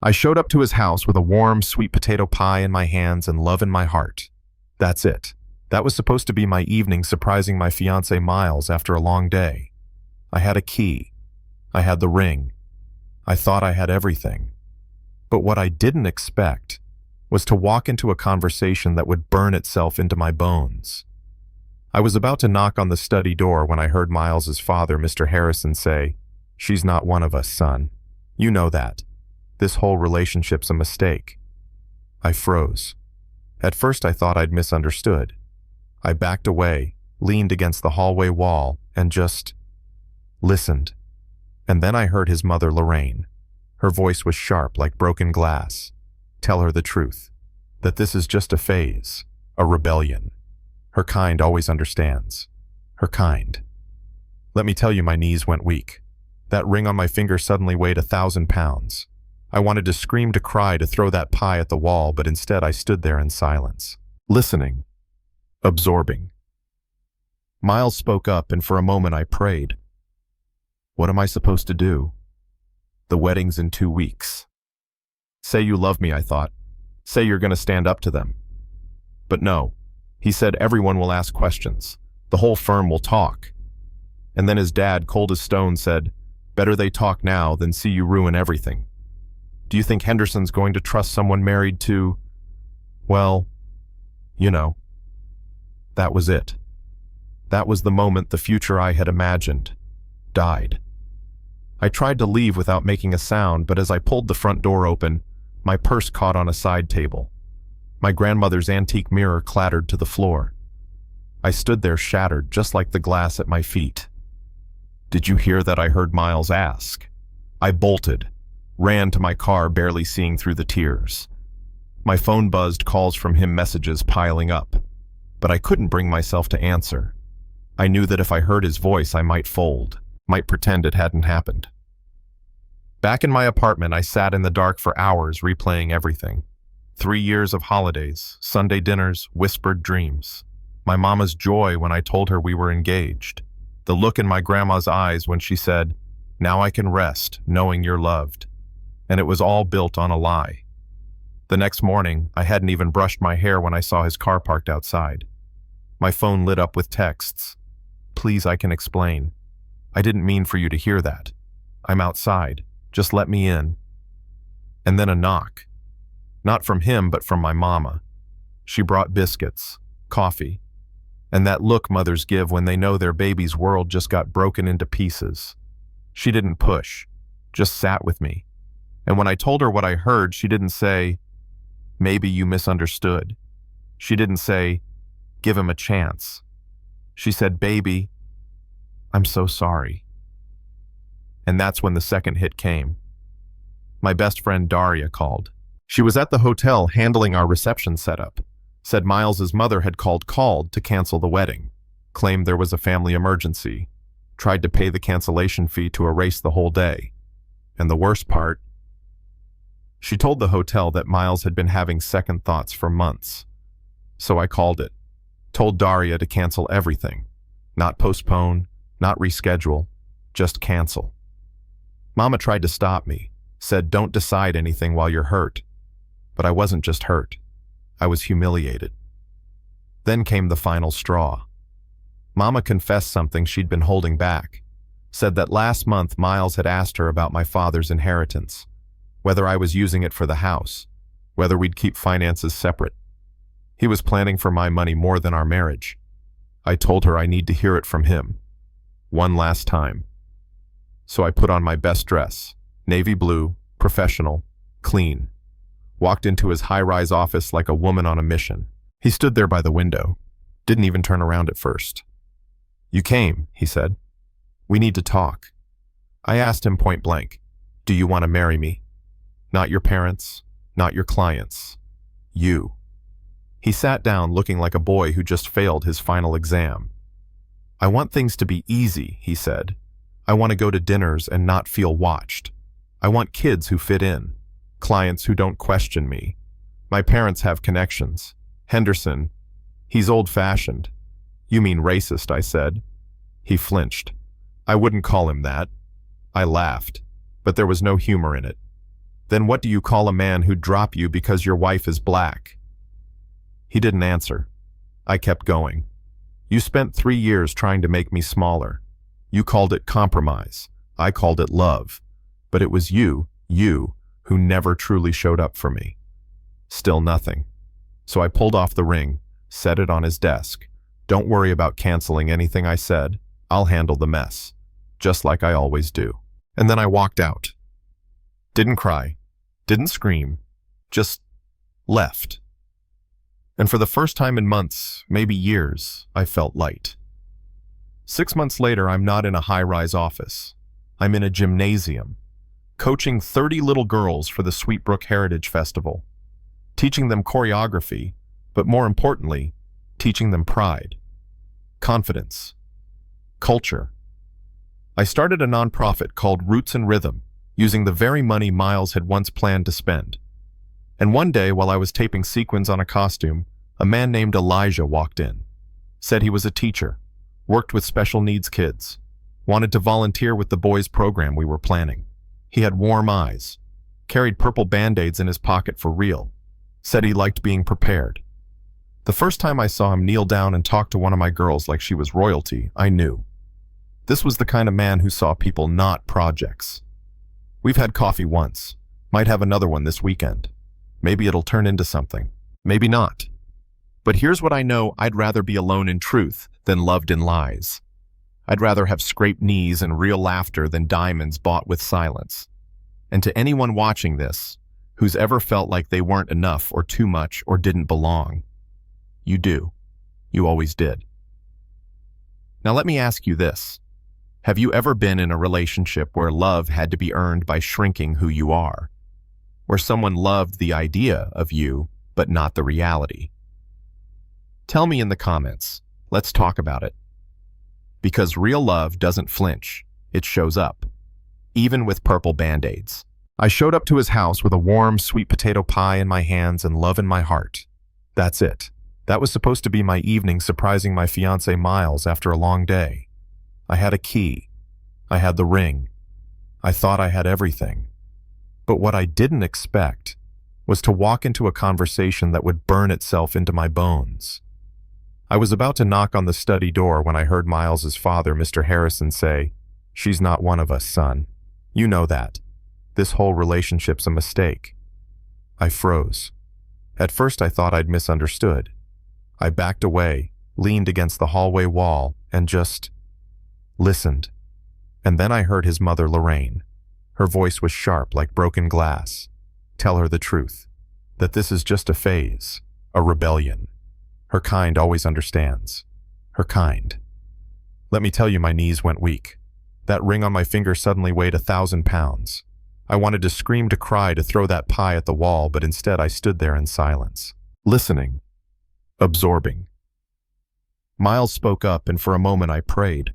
I showed up to his house with a warm, sweet potato pie in my hands and love in my heart. That's it. That was supposed to be my evening surprising my fiancé Miles after a long day. I had a key. I had the ring. I thought I had everything. But what I didn't expect was to walk into a conversation that would burn itself into my bones. I was about to knock on the study door when I heard Miles's father, Mr. Harrison, say, "She's not one of us, son. You know that. This whole relationship's a mistake." I froze. At first I thought I'd misunderstood. I backed away, leaned against the hallway wall, and just listened. And then I heard his mother, Lorraine. Her voice was sharp like broken glass. Tell her the truth, that this is just a phase, a rebellion. Her kind always understands. Her kind. Let me tell you, my knees went weak. That ring on my finger suddenly weighed 1,000 pounds. I wanted to scream, to cry, to throw that pie at the wall, but instead I stood there in silence, listening, absorbing. Miles spoke up, and for a moment I prayed. What am I supposed to do? The wedding's in 2 weeks. Say you love me, I thought. Say you're going to stand up to them. But no. He said everyone will ask questions. The whole firm will talk. And then his dad, cold as stone, said, better they talk now than see you ruin everything. Do you think Henderson's going to trust someone married to, well, you know. That was it. That was the moment the future I had imagined died. I tried to leave without making a sound, but as I pulled the front door open, my purse caught on a side table. My grandmother's antique mirror clattered to the floor. I stood there shattered, just like the glass at my feet. Did you hear that? I heard Miles ask. I bolted, ran to my car, barely seeing through the tears. My phone buzzed, calls from him, messages piling up. But I couldn't bring myself to answer. I knew that if I heard his voice, I might fold, might pretend it hadn't happened. Back in my apartment, I sat in the dark for hours, replaying everything. 3 years of holidays, Sunday dinners, whispered dreams. My mama's joy when I told her we were engaged. The look in my grandma's eyes when she said, "Now I can rest, knowing you're loved." And it was all built on a lie. The next morning, I hadn't even brushed my hair when I saw his car parked outside. My phone lit up with texts. "Please, I can explain. I didn't mean for you to hear that. I'm outside. Just let me in." And then a knock. Not from him, but from my mama. She brought biscuits, coffee, and that look mothers give when they know their baby's world just got broken into pieces. She didn't push, just sat with me. And when I told her what I heard, she didn't say, "Maybe you misunderstood." She didn't say, "Give him a chance." She said, "Baby, I'm so sorry." And that's when the second hit came. My best friend Daria called. She was at the hotel handling our reception setup. Said Miles's mother had called to cancel the wedding. Claimed there was a family emergency. Tried to pay the cancellation fee to erase the whole day. And the worst part, she told the hotel that Miles had been having second thoughts for months. So I called it. Told Daria to cancel everything. Not postpone, not reschedule, just cancel. Mama tried to stop me. Said, "Don't decide anything while you're hurt." But I wasn't just hurt. I was humiliated. Then came the final straw. Mama confessed something she'd been holding back. Said that last month Miles had asked her about my father's inheritance, whether I was using it for the house, whether we'd keep finances separate. He was planning for my money more than our marriage. I told her I need to hear it from him. One last time. So I put on my best dress, navy blue, professional, clean. Walked into his high-rise office like a woman on a mission. He stood there by the window. Didn't even turn around at first. "You came," he said. "We need to talk." I asked him point blank, "Do you want to marry me? Not your parents, not your clients. You." He sat down looking like a boy who just failed his final exam. "I want things to be easy," he said. "I want to go to dinners and not feel watched. I want kids who fit in. Clients who don't question me. My parents have connections. Henderson, he's old-fashioned." "You mean racist," I said. He flinched. "I wouldn't call him that." I laughed, but there was no humor in it. Then what do you call a man who'd drop you because your wife is black? He didn't answer. I kept going. You spent 3 years trying to make me smaller. You called it compromise. I called it love. But it was you, who never truly showed up for me. Still nothing. So I pulled off the ring, set it on his desk. Don't worry about canceling anything I said. I'll handle the mess. Just like I always do. And then I walked out. Didn't cry. Didn't scream. Just left. And for the first time in months, maybe years, I felt light. 6 months later, I'm not in a high-rise office. I'm in a gymnasium, coaching 30 little girls for the Sweetbrook Heritage Festival, teaching them choreography, but more importantly, teaching them pride, confidence, culture. I started a nonprofit called Roots and Rhythm, using the very money Miles had once planned to spend. And one day, while I was taping sequins on a costume, a man named Elijah walked in, said he was a teacher, worked with special needs kids, wanted to volunteer with the boys' program we were planning. He had warm eyes, carried purple Band-Aids in his pocket for real, said he liked being prepared. The first time I saw him kneel down and talk to one of my girls like she was royalty, I knew. This was the kind of man who saw people, not projects. We've had coffee once, might have another one this weekend. Maybe it'll turn into something, maybe not. But here's what I know: I'd rather be alone in truth than loved in lies. I'd rather have scraped knees and real laughter than diamonds bought with silence. And to anyone watching this, who's ever felt like they weren't enough or too much or didn't belong, you do. You always did. Now let me ask you this. Have you ever been in a relationship where love had to be earned by shrinking who you are? Where someone loved the idea of you, but not the reality? Tell me in the comments. Let's talk about it. Because real love doesn't flinch. It shows up. Even with purple Band-Aids. I showed up to his house with a warm, sweet potato pie in my hands and love in my heart. That's it. That was supposed to be my evening, surprising my fiancé Miles after a long day. I had a key. I had the ring. I thought I had everything. But what I didn't expect was to walk into a conversation that would burn itself into my bones. I was about to knock on the study door when I heard Miles's father, Mr. Harrison, say, "She's not one of us, son. You know that. This whole relationship's a mistake." I froze. At first I thought I'd misunderstood. I backed away, leaned against the hallway wall, and just listened. And then I heard his mother, Lorraine. Her voice was sharp like broken glass. Tell her the truth, that this is just a phase, a rebellion. Her kind always understands. Her kind. Let me tell you, my knees went weak. That ring on my finger suddenly weighed 1,000 pounds. I wanted to scream, to cry, to throw that pie at the wall, but instead I stood there in silence, listening, absorbing. Miles spoke up, and for a moment I prayed.